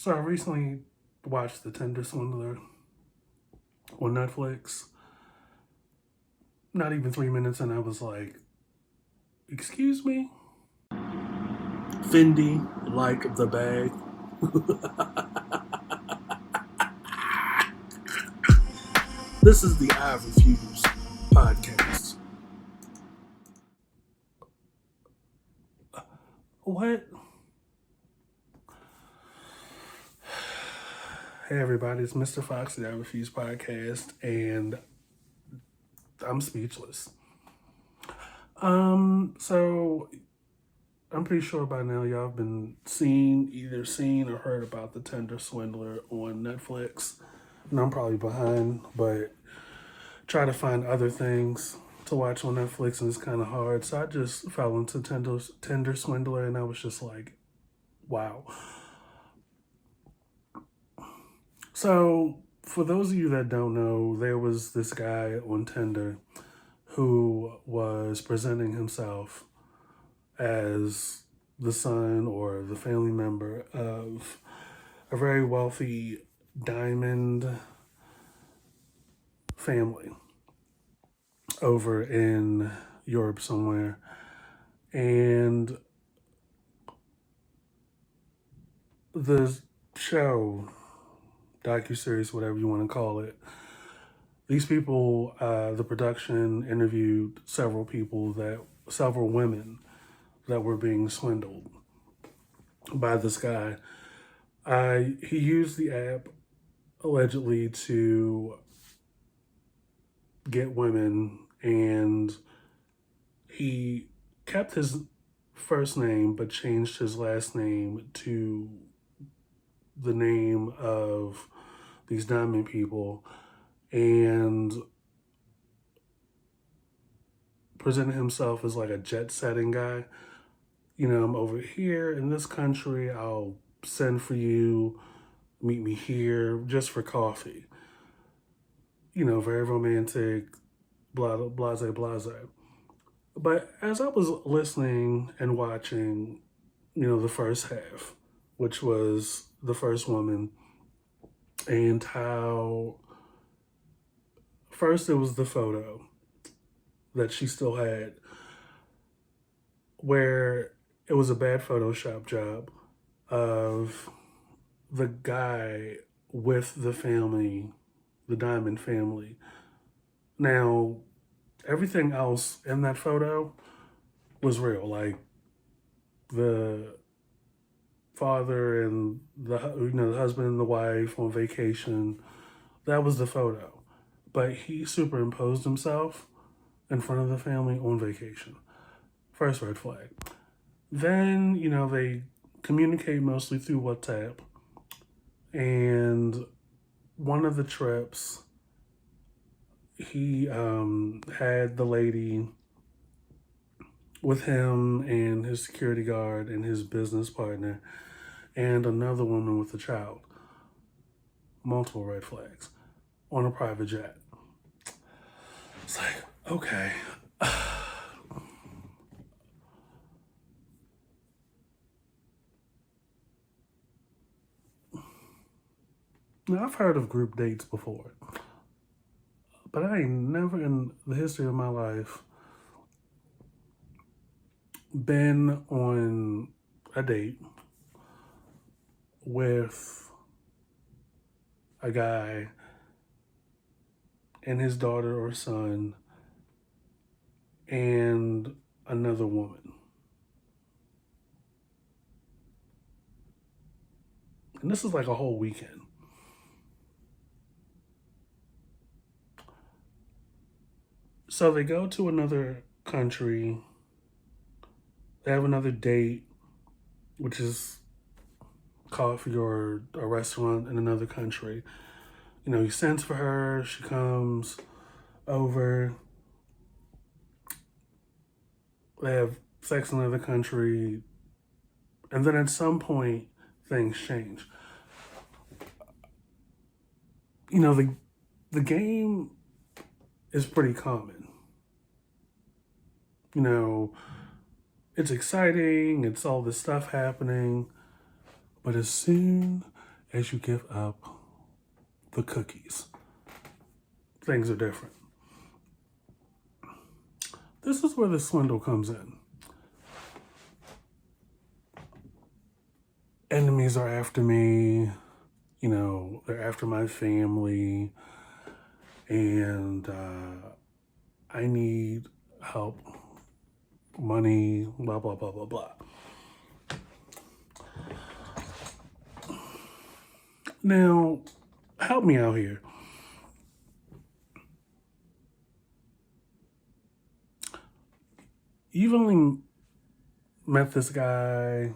So I recently watched the Tinder Swindler on Netflix. Not even 3 minutes, and I was like, "Excuse me, Fendi, like the bag." This is the I Refuse podcast. What? Hey everybody, it's Mr. Fox, the I Refuse podcast, and I'm speechless. So I'm pretty sure by now y'all have been either seen or heard about the Tinder Swindler on Netflix. And I'm probably behind, but try to find other things to watch on Netflix and it's kind of hard. So I just fell into Tinder Swindler and I was just like, wow. So for those of you that don't know, there was this guy on Tinder who was presenting himself as the son or the family member of a very wealthy diamond family over in Europe somewhere. And the show, docuseries, whatever you want to call it, these people, the production interviewed several women that were being swindled by this guy. He used the app allegedly to get women, and he kept his first name but changed his last name to the name of these diamond people and presented himself as like a jet setting guy. You know, I'm over here in this country, I'll send for you, meet me here just for coffee. You know, very romantic, blase, blase. But as I was listening and watching, you know, the first half, which was the first woman, and how first it was the photo that she still had, where it was a bad Photoshop job of the guy with the family, the Diamond family. Now, everything else in that photo was real, like the father and the husband and the wife on vacation. That was the photo, but he superimposed himself in front of the family on vacation. First red flag. Then, you know, they communicate mostly through WhatsApp. And one of the trips, he had the lady with him and his security guard and his business partner and another woman with a child. Multiple red flags on a private jet. It's like, okay. Now, I've heard of group dates before, but I ain't never in the history of my life been on a date with a guy and his daughter or son and another woman. And this is like a whole weekend. So they go to another country. They have another date, which is coffee or a restaurant in another country. You know, he sends for her. She comes over. They have sex in another country. And then at some point, things change. You know, the game is pretty common. You know, it's exciting, it's all this stuff happening, but as soon as you give up the cookies, things are different. This is where the swindle comes in. Enemies are after me, they're after my family, and I need help, money, blah, blah, blah, blah, blah. Now, help me out here. You've only met this guy,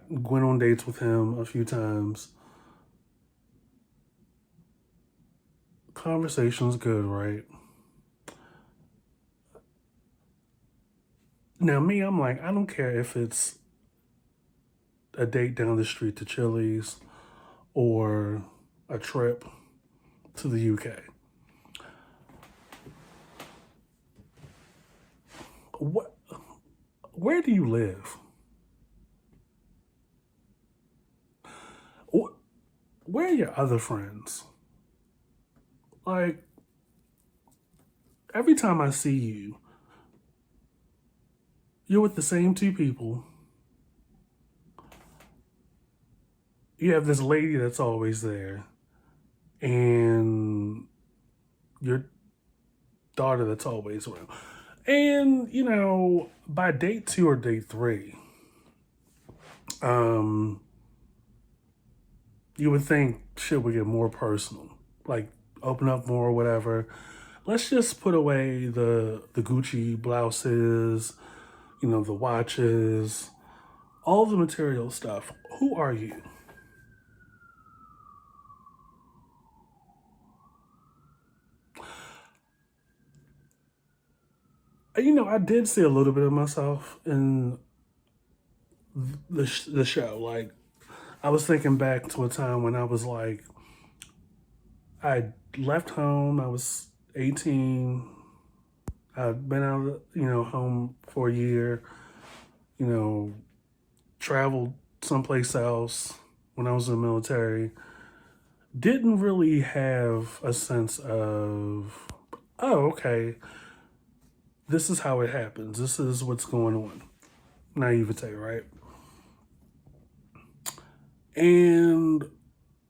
went on dates with him a few times. Conversation's good, right? Now, me, I'm like, I don't care if it's a date down the street to Chili's or a trip to the UK. Where do you live? Where are your other friends? Like, every time I see you, you're with the same two people. You have this lady that's always there, and your daughter that's always around. And, by date 2 or date 3, you would think shit would get more personal, like open up more or whatever. Let's just put away the Gucci blouses, the watches, all the material stuff. Who are you? I did see a little bit of myself in the show. Like, I was thinking back to a time when I was like, I left home. I was 18. I'd been out, home for a year. Traveled someplace else when I was in the military. Didn't really have a sense of, oh, okay, this is how it happens. This is what's going on. Naivete, right? And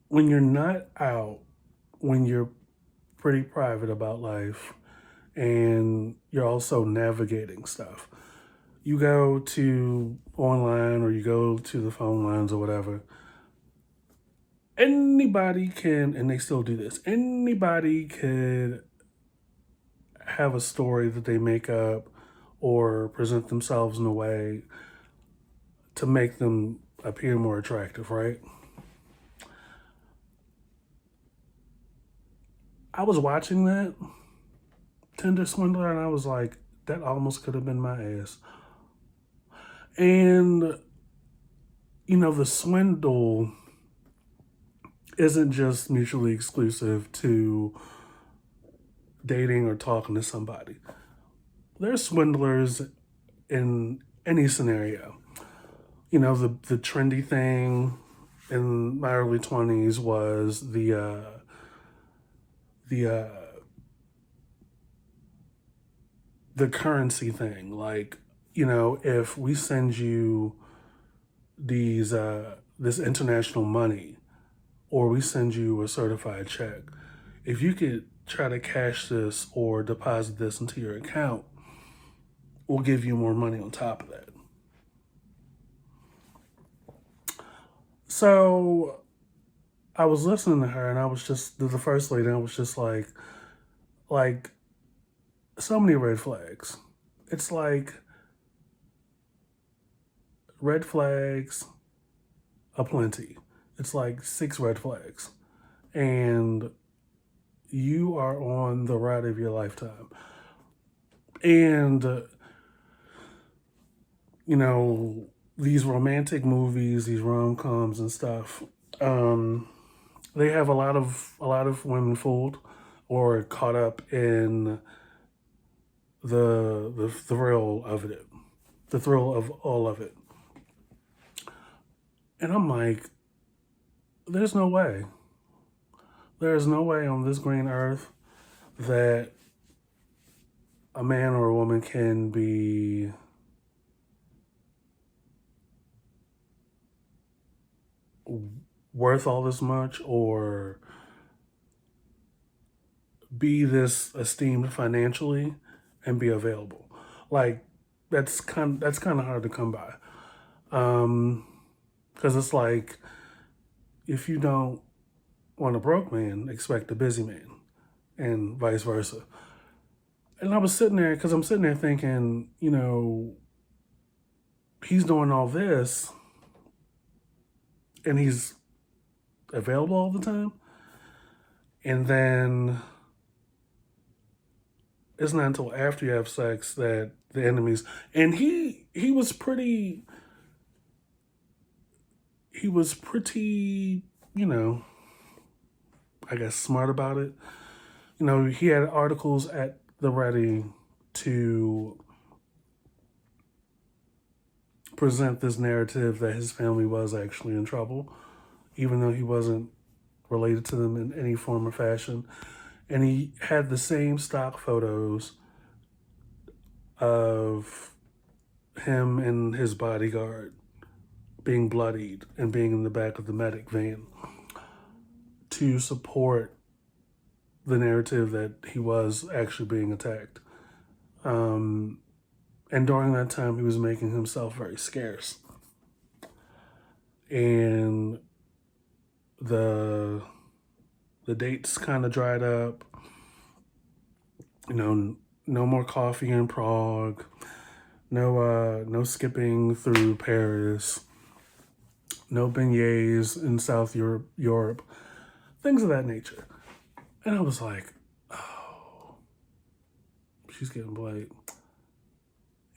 when you're not out, when you're pretty private about life, and you're also navigating stuff, you go to online or you go to the phone lines or whatever, anybody can, and they still do this, anybody could have a story that they make up or present themselves in a way to make them appear more attractive, right? I was watching that Tinder Swindler and I was like, that almost could have been my ass. And, the swindle isn't just mutually exclusive to dating or talking to somebody. There's swindlers in any scenario. The trendy thing in my early 20s was the currency thing. Like, if we send you these this international money, or we send you a certified check, if you could try to cash this or deposit this into your account, we'll give you more money on top of that. So I was listening to her and I was just, the first lady, I was just like, so many red flags. It's like red flags aplenty. It's like 6 red flags. And you are on the ride of your lifetime. And, these romantic movies, these rom-coms and stuff, they have a lot of women fooled or caught up in the thrill of it, the thrill of all of it. And I'm like, there's no way. There is no way on this green earth that a man or a woman can be worth all this much or be this esteemed financially and be available. Like that's kind of hard to come by. Because it's like if you don't want a broke man, expect a busy man, and vice versa. And I was sitting there because I'm sitting there thinking, he's doing all this and he's available all the time. And then it's not until after you have sex that the enemies, and he was pretty, I guess smart about it. He had articles at the ready to present this narrative that his family was actually in trouble, even though he wasn't related to them in any form or fashion. And he had the same stock photos of him and his bodyguard being bloodied and being in the back of the medic van to support the narrative that he was actually being attacked. And during that time, he was making himself very scarce. And the dates kind of dried up. No more coffee in Prague. No skipping through Paris. No beignets in South Europe. Things of that nature. And I was like, oh, she's getting played.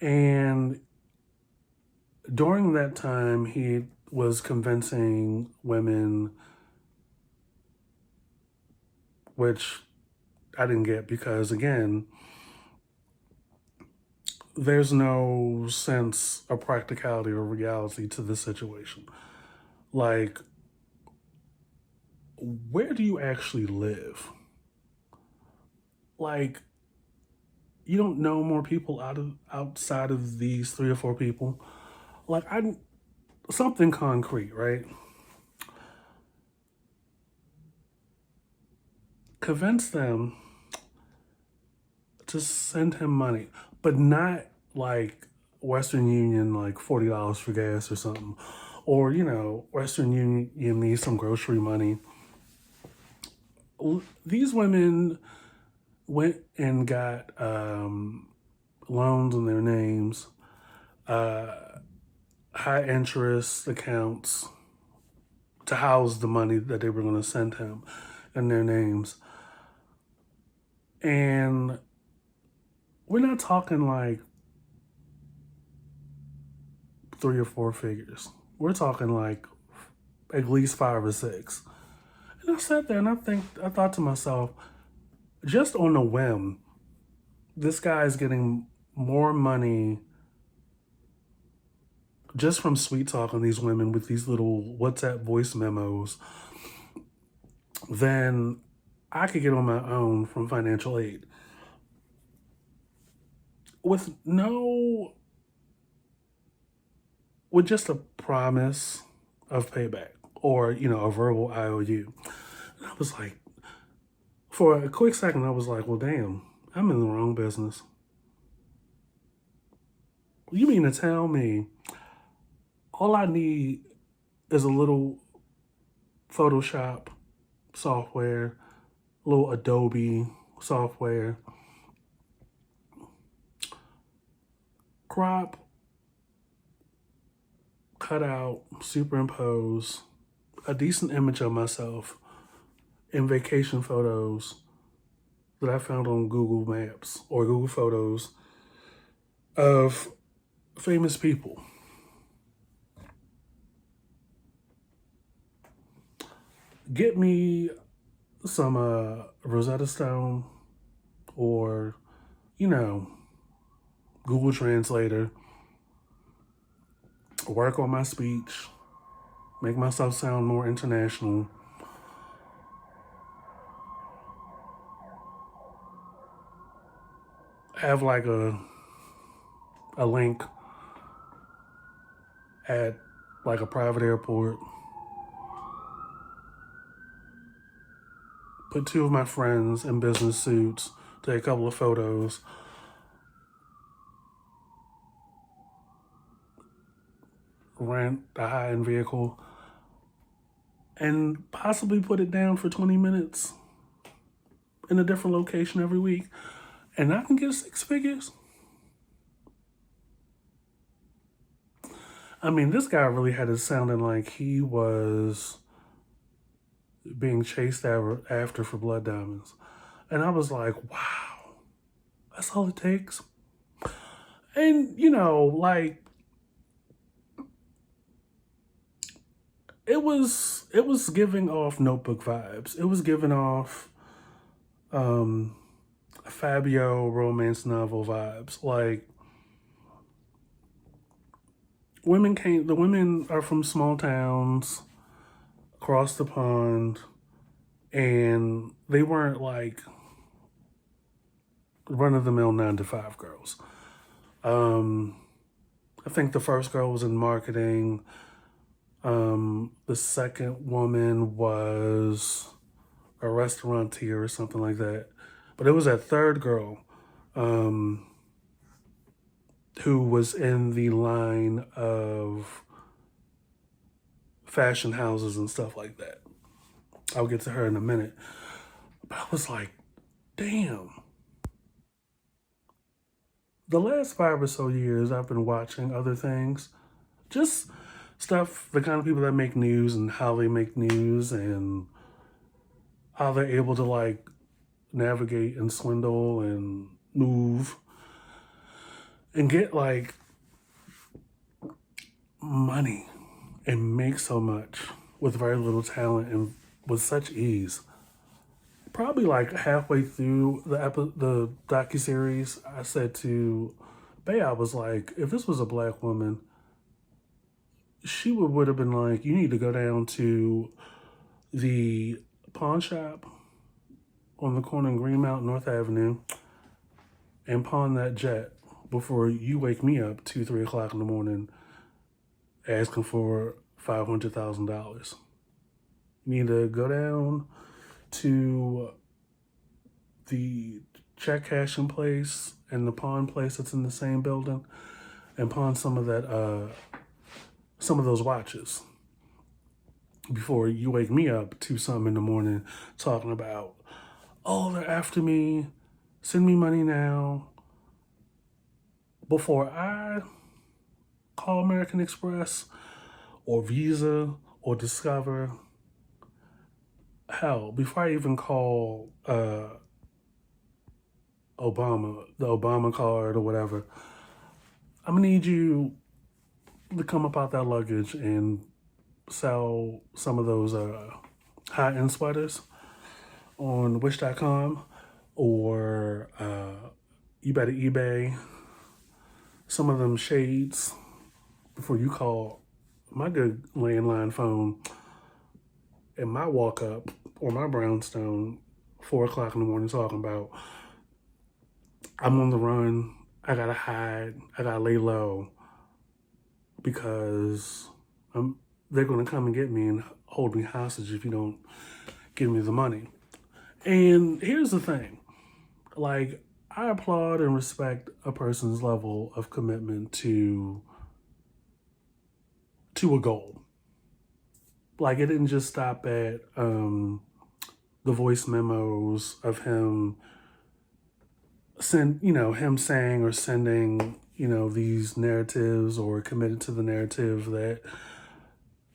And during that time, he was convincing women, which I didn't get because, again, there's no sense of practicality or reality to this situation. Like, where do you actually live? Like, you don't know more people outside of these 3 or 4 people. Like, something concrete, right? Convince them to send him money, but not like Western Union, like $40 for gas or something. Or, Western Union needs some grocery money. These women went and got loans in their names, high interest accounts to house the money that they were going to send him in their names. And we're not talking like 3 or 4 figures. We're talking like at least 5 or 6. And I sat there and I thought to myself, just on a whim, this guy is getting more money just from sweet talking these women with these little WhatsApp voice memos than I could get on my own from financial aid. With just a promise of payback or, a verbal IOU. And I was like, for a quick second, I was like, well, damn, I'm in the wrong business. You mean to tell me all I need is a little Photoshop software, a little Adobe software, crop, cut out, superimpose a decent image of myself in vacation photos that I found on Google Maps or Google Photos of famous people. Get me some Rosetta Stone or, Google Translator. Work on my speech. make myself sound more international. Have like a link at like a private airport. Put two of my friends in business suits, take a couple of photos. Rent a high-end vehicle and possibly put it down for 20 minutes in a different location every week. And I can get 6 figures. I mean, this guy really had it sounding like he was being chased after for blood diamonds. And I was like, wow, that's all it takes. And, like, it was giving off Notebook vibes. It was giving off Fabio romance novel vibes. Like, the women are from small towns across the pond, and they weren't like run-of-the-mill 9-to-5 girls. I think the first girl was in marketing. The second woman was a restaurateur or something like that. But it was that third girl who was in the line of fashion houses and stuff like that. I'll get to her in a minute. But I was like, damn. The last 5 or so years, I've been watching other things. Just stuff, the kind of people that make news and how they make news and how they're able to like navigate and swindle and move and get like money and make so much with very little talent and with such ease. Probably like halfway through the docuseries, I said to Bay, I was like, if this was a black woman, she would have been like, you need to go down to the pawn shop on the corner of Greenmount, North Avenue, and pawn that jet before you wake me up 2-3 o'clock in the morning asking for $500,000. You need to go down to the check cashing place and the pawn place that's in the same building and pawn some of those watches before you wake me up 2-something in the morning talking about, oh, they're after me, send me money now. Before I call American Express or Visa or Discover, hell, before I even call Obama, the Obama card or whatever, I'm gonna need you to come up out that luggage and sell some of those high-end sweaters on wish.com or you better eBay some of them shades before you call my good landline phone and my walk up or my brownstone 4 o'clock in the morning talking about I'm on the run, I gotta hide, I gotta lay low because they're gonna come and get me and hold me hostage if you don't give me the money. And here's the thing, like, I applaud and respect a person's level of commitment to a goal. Like, it didn't just stop at the voice memos of him him saying or sending, these narratives or committed to the narrative that,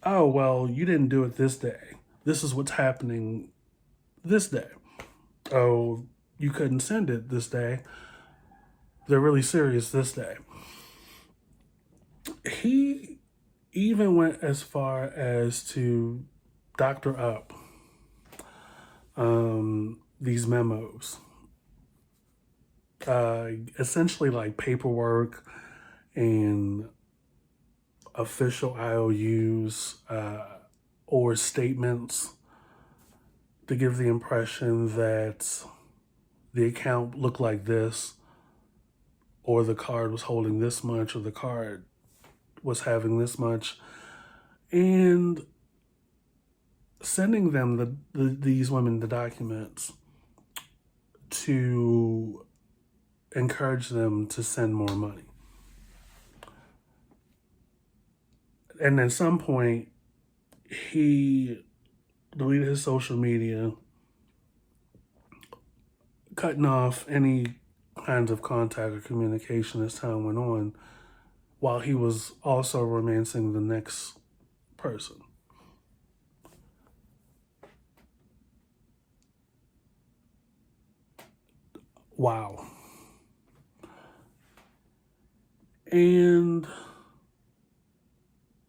oh, well, you didn't do it this day. This is what's happening this day. Oh, you couldn't send it this day. They're really serious this day. He even went as far as to doctor up these memos. Essentially like paperwork and official IOUs or statements to give the impression that the account looked like this, or the card was holding this much, or the card was having this much, and sending them these women the documents to encourage them to send more money. And at some point, he deleted his social media, cutting off any kinds of contact or communication as time went on, while he was also romancing the next person. Wow. And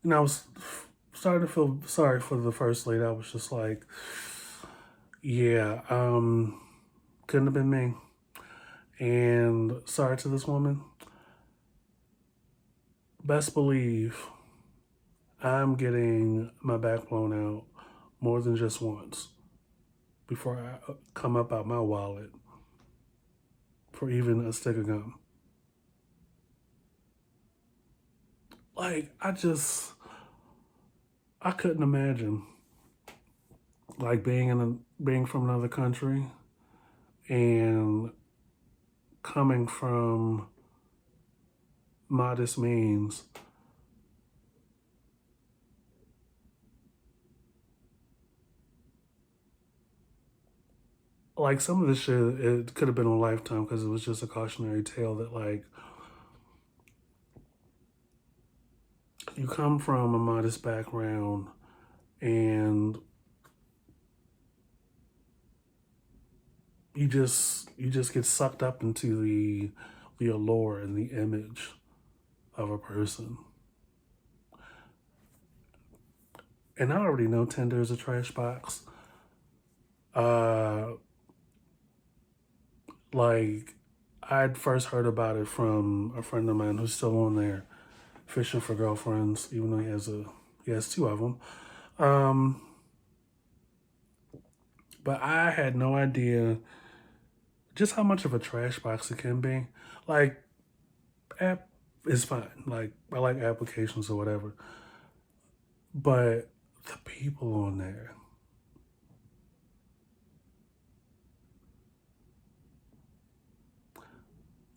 I was starting to feel sorry for the first lady. I was just like, yeah, couldn't have been me. And sorry to this woman. Best believe I'm getting my back blown out more than just once before I come up out my wallet for even a stick of gum. Like, I couldn't imagine like being from another country and coming from modest means like some of this shit, it could have been a lifetime because it was just a cautionary tale that like you come from a modest background and you just get sucked up into the allure and the image of a person. And I already know Tinder is a trash box. Like I'd first heard about it from a friend of mine who's still on there fishing for girlfriends, even though he has two of them. But I had no idea just how much of a trash box it can be. Like, app is fine. Like, I like applications or whatever. But the people on there,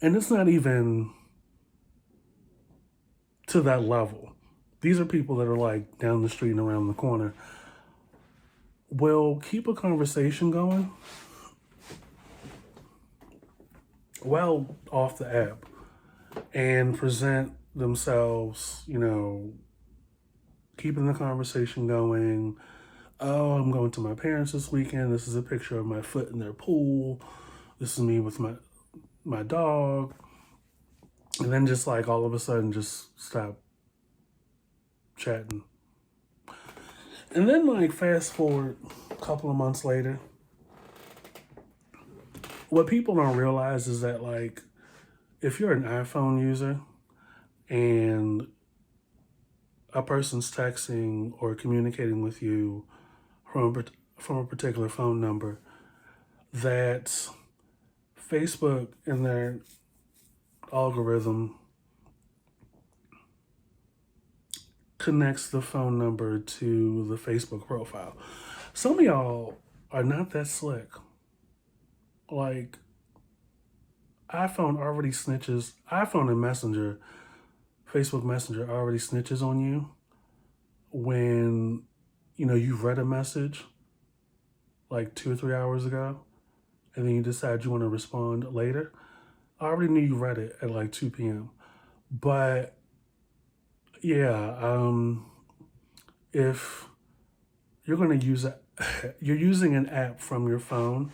and it's not even to that level. These are people that are like down the street and around the corner. Will keep a conversation going well off the app and present themselves, keeping the conversation going. Oh, I'm going to my parents this weekend. This is a picture of my foot in their pool. This is me with my dog. And then just like all of a sudden just stop chatting. And then like fast forward a couple of months later, what people don't realize is that like if you're an iPhone user and a person's texting or communicating with you from a particular phone number, that Facebook in their algorithm connects the phone number to the Facebook profile. Some of y'all are not that slick. Like, iPhone and Messenger, Facebook Messenger already snitches on you when, you've read a message like 2 or 3 hours ago and then you decide you want to respond later. I already knew you read it at like 2 p.m. But yeah, if you're going to use it, you're using an app from your phone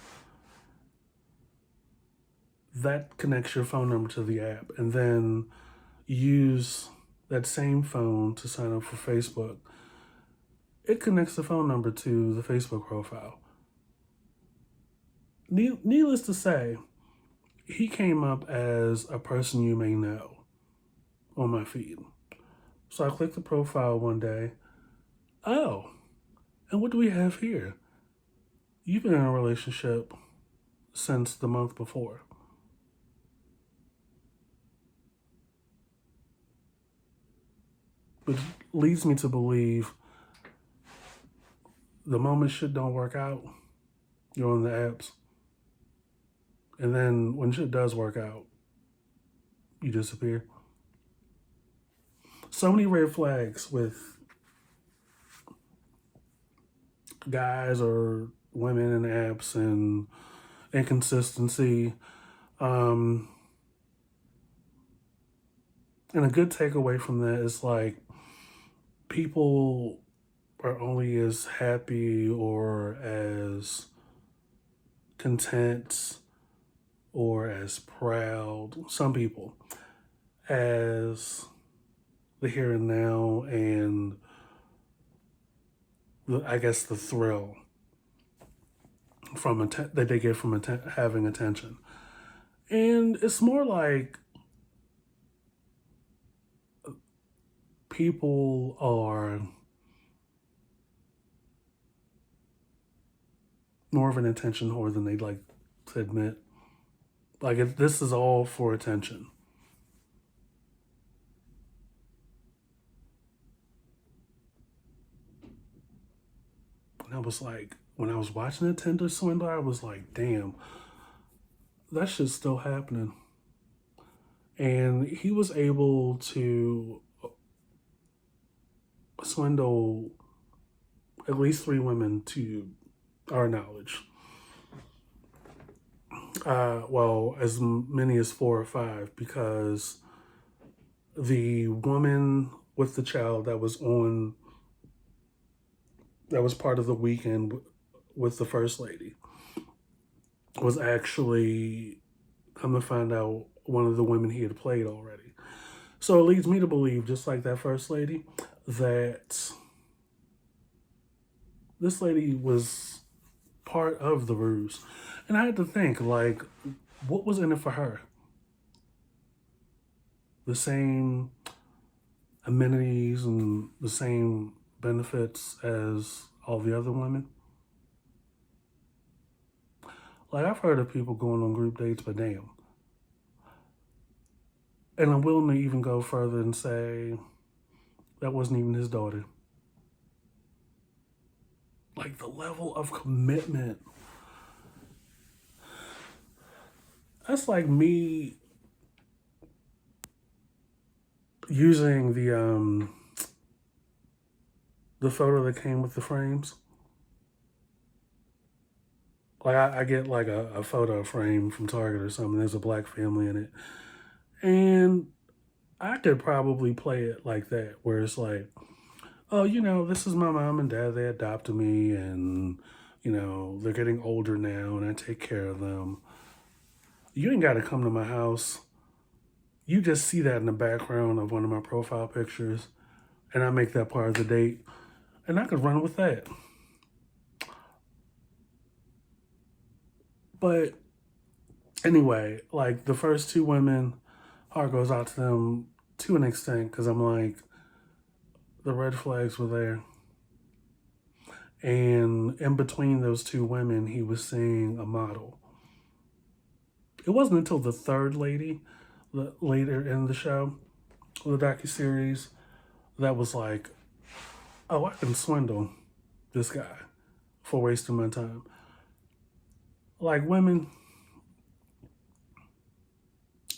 that connects your phone number to the app, and then use that same phone to sign up for Facebook. It connects the phone number to the Facebook profile. Needless to say, he came up as a person you may know on my feed. So I clicked the profile one day. Oh, what do we have here? You've been in a relationship since the month before. Which leads me to believe the moment shit don't work out, you're on the apps. And then when shit does work out, you disappear. So many red flags with guys or women in apps and inconsistency. And a good takeaway from that is like people are only as happy or as content or as proud, some people, as the here and now and I guess the thrill from that they get from having attention. And it's more like people are more of an attention whore than they'd like to admit. Like, this is all for attention. And I was like, when I was watching the Tinder Swindler, I was like, damn, that shit's still happening. And he was able to swindle at least 3 women to our knowledge. Well, as many as 4 or 5, because the woman with the child that was part of the weekend with the first lady was actually, come to find out, one of the women he had played already. So it leads me to believe, just like that first lady, that this lady was part of the ruse. And I had to think, like, what was in it for her? The same amenities and the same benefits as all the other women? Like, I've heard of people going on group dates, but damn. And I'm willing to even go further and say that wasn't even his daughter. Like, the level of commitment. That's like me using the photo that came with the frames. Like, I get like a photo frame from Target or something. There's a black family in it. And I could probably play it like that, where it's like, oh, this is my mom and dad. They adopted me, and, they're getting older now, and I take care of them. You ain't got to come to my house. You just see that in the background of one of my profile pictures, and I make that part of the date, and I could run with that. But anyway, like, the first 2 women, heart goes out to them to an extent, because I'm like, the red flags were there. And in between those 2 women, he was seeing a model. It wasn't until the third lady, later in the show, the docuseries, that was like, oh, I can swindle this guy for wasting my time. Like, women,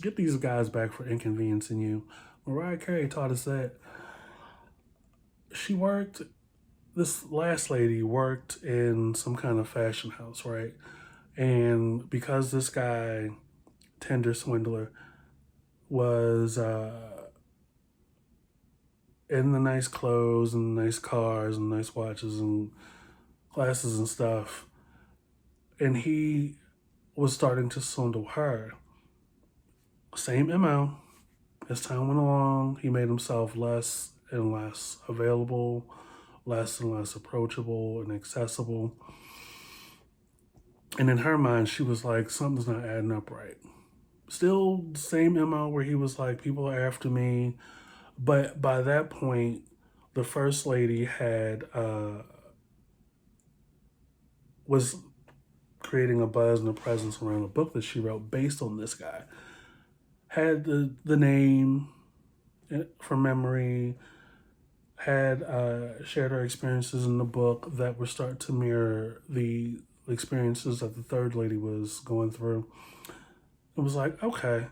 get these guys back for inconveniencing you. Mariah Carey taught us that. This last lady worked in some kind of fashion house, right? And because this guy, Tinder Swindler, was in the nice clothes and nice cars and nice watches and glasses and stuff, and he was starting to swindle her. Same MO. As time went along, he made himself less and less available, less and less approachable and accessible. And in her mind, she was like, something's not adding up right. Still the same MO where he was like, people are after me. But by that point, the first lady had was creating a buzz and a presence around a book that she wrote based on this guy. Had the name from memory, had shared her experiences in the book that were start to mirror the experiences that the third lady was going through. It was like, okay.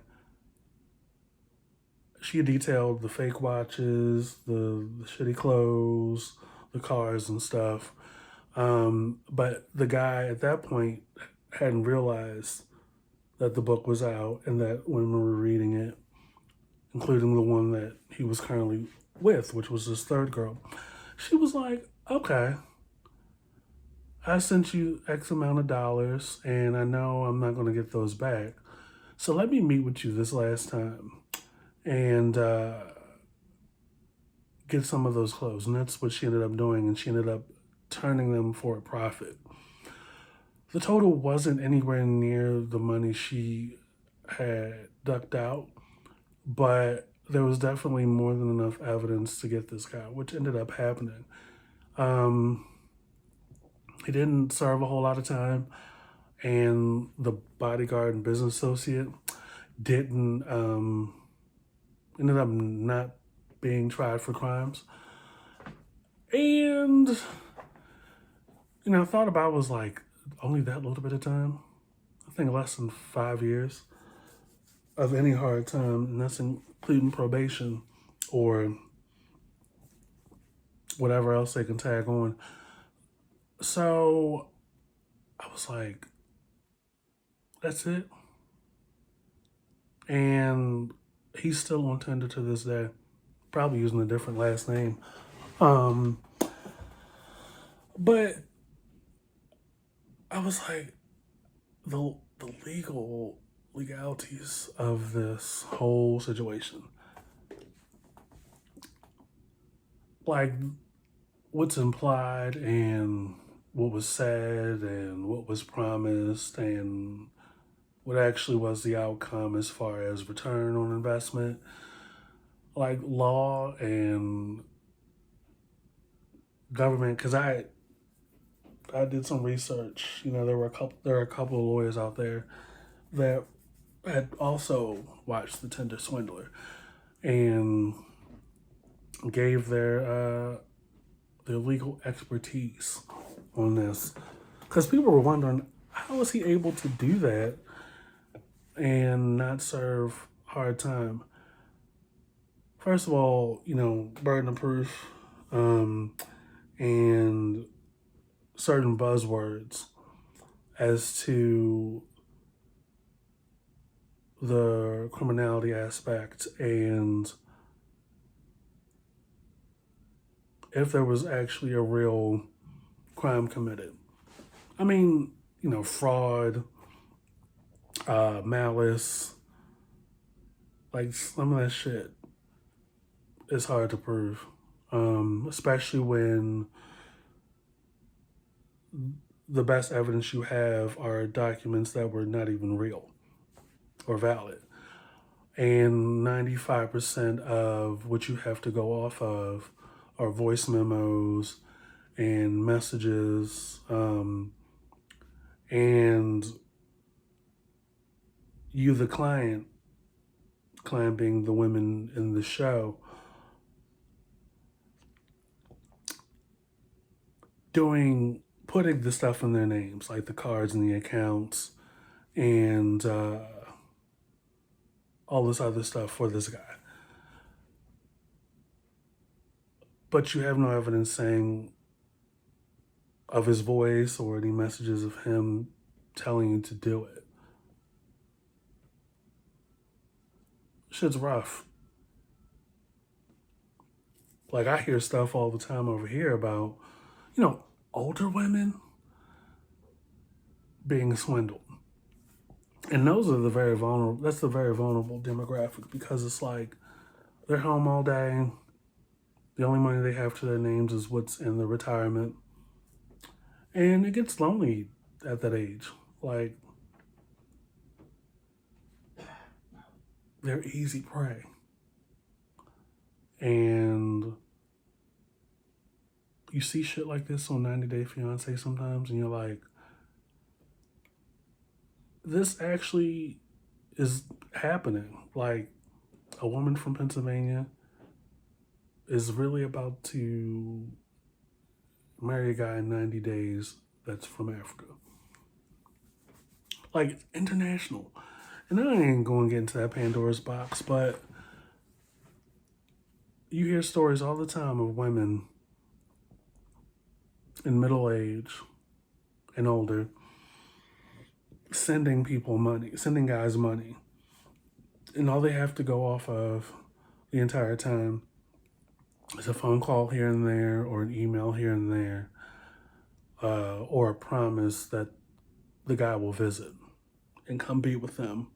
She detailed the fake watches, the shitty clothes, the cars and stuff. But the guy at that point hadn't realized that the book was out and that women were reading it, including the one that he was currently with, which was this third girl. She was like, okay, I sent you X amount of dollars and I know I'm not going to get those back. So let me meet with you this last time and get some of those clothes. And that's what she ended up doing. And she ended up turning them for a profit. The total wasn't anywhere near the money she had ducked out, but there was definitely more than enough evidence to get this guy, which ended up happening. He didn't serve a whole lot of time, and the bodyguard and business associate didn't ended up not being tried for crimes. And I thought about it was like only that little bit of time. I think less than 5 years of any hard time, and that's including probation or whatever else they can tag on. So I was like, that's it. And he's still on Tinder to this day, probably using a different last name. But I was like, the legalities of this whole situation, like what's implied and what was said and what was promised and what actually was the outcome as far as return on investment, like law and government. Because I did some research. There are a couple of lawyers out there that had also watched the Tinder Swindler and gave their legal expertise on this. Because people were wondering, how was he able to do that and not serve hard time? First of all, burden of proof, and certain buzzwords as to the criminality aspect and if there was actually a real crime committed. I mean, fraud, malice, like some of that shit is hard to prove, especially when the best evidence you have are documents that were not even real or valid. And 95% of what you have to go off of are voice memos and messages, and you, the client being the women in the show, putting the stuff in their names, like the cards and the accounts and all this other stuff for this guy. But you have no evidence saying of his voice or any messages of him telling you to do it. Shit's rough. Like, I hear stuff all the time over here about, older women being swindled. And those are that's the very vulnerable demographic, because it's like they're home all day. The only money they have to their names is what's in the retirement. And it gets lonely at that age. Like, they're easy prey. And you see shit like this on 90 Day Fiancé sometimes, and you're like, this actually is happening. Like, a woman from Pennsylvania is really about to marry a guy in 90 days that's from Africa. Like, it's international. And I ain't going to get into that Pandora's box, but you hear stories all the time of women in middle age and older sending people money, sending guys money. And all they have to go off of the entire time is a phone call here and there, or an email here and there, or a promise that the guy will visit and come be with them.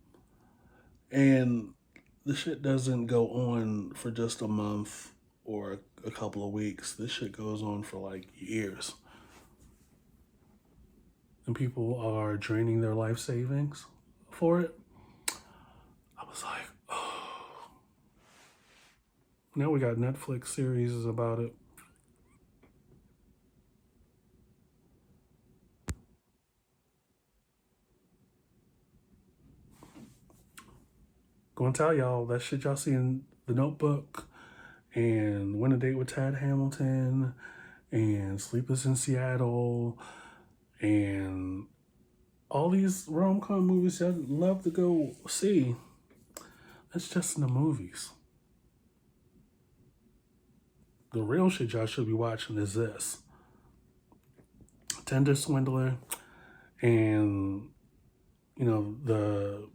And the shit doesn't go on for just a month or a couple of weeks. This shit goes on for like years. And people are draining their life savings for it. I was like, oh. Now we got Netflix series about it. Gonna tell y'all that shit y'all see in The Notebook and Win a Date with Tad Hamilton and Sleepless in Seattle and all these rom-com movies y'all love to go see. That's just in the movies. The real shit y'all should be watching is this. Tinder Swindler and, you know,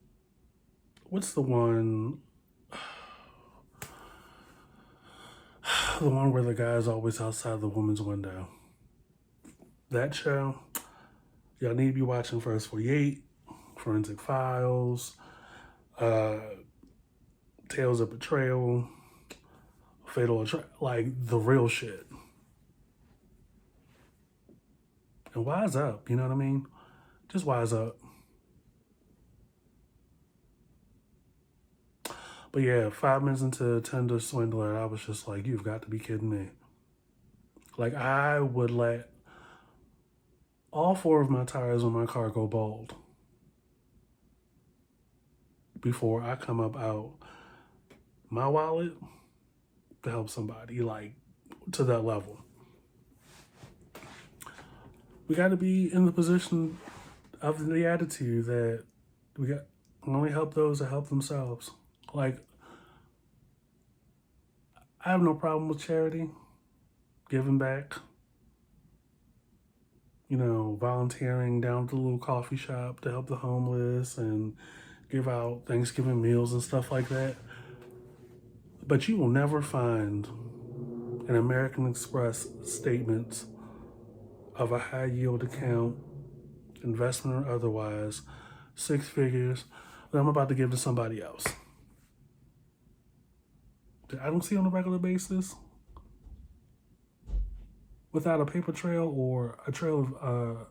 what's the one? The one where the guy's always outside the woman's window. That show, y'all need to be watching First 48, Forensic Files, Tales of Betrayal, Fatal Attraction, like the real shit. And wise up, you know what I mean? Just wise up. But yeah, 5 minutes into Tinder Swindler, I was just like, you've got to be kidding me. Like, I would let all 4 of my tires on my car go bald before I come up out my wallet to help somebody, like, to that level. We got to be in the position of the attitude that we got only help those that help themselves. Like, I have no problem with charity, giving back, you know, volunteering down at the little coffee shop to help the homeless and give out Thanksgiving meals and stuff like that. But you will never find an American Express statement of a high yield account, investment or otherwise, 6 figures, that I'm about to give to somebody else. That I don't see on a regular basis without a paper trail or a trail of,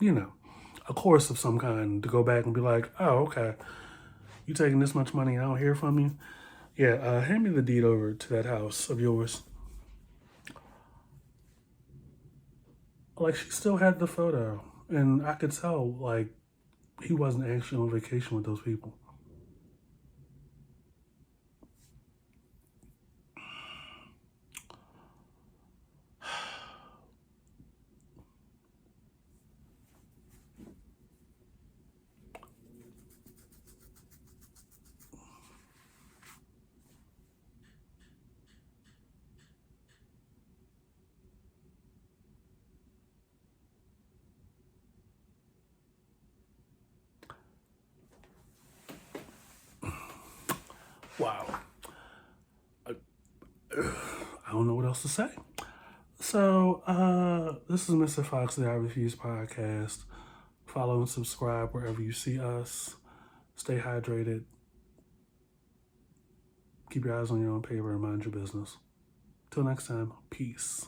a course of some kind to go back and be like, oh, okay, you taking this much money, I don't hear from you. Yeah, hand me the deed over to that house of yours. Like, she still had the photo, and I could tell, like, he wasn't actually on vacation with those people. Wow. I don't know what else to say. So, this is Mr. Fox, the I Refuse podcast. Follow and subscribe wherever you see us. Stay hydrated. Keep your eyes on your own paper and mind your business. Till next time, peace.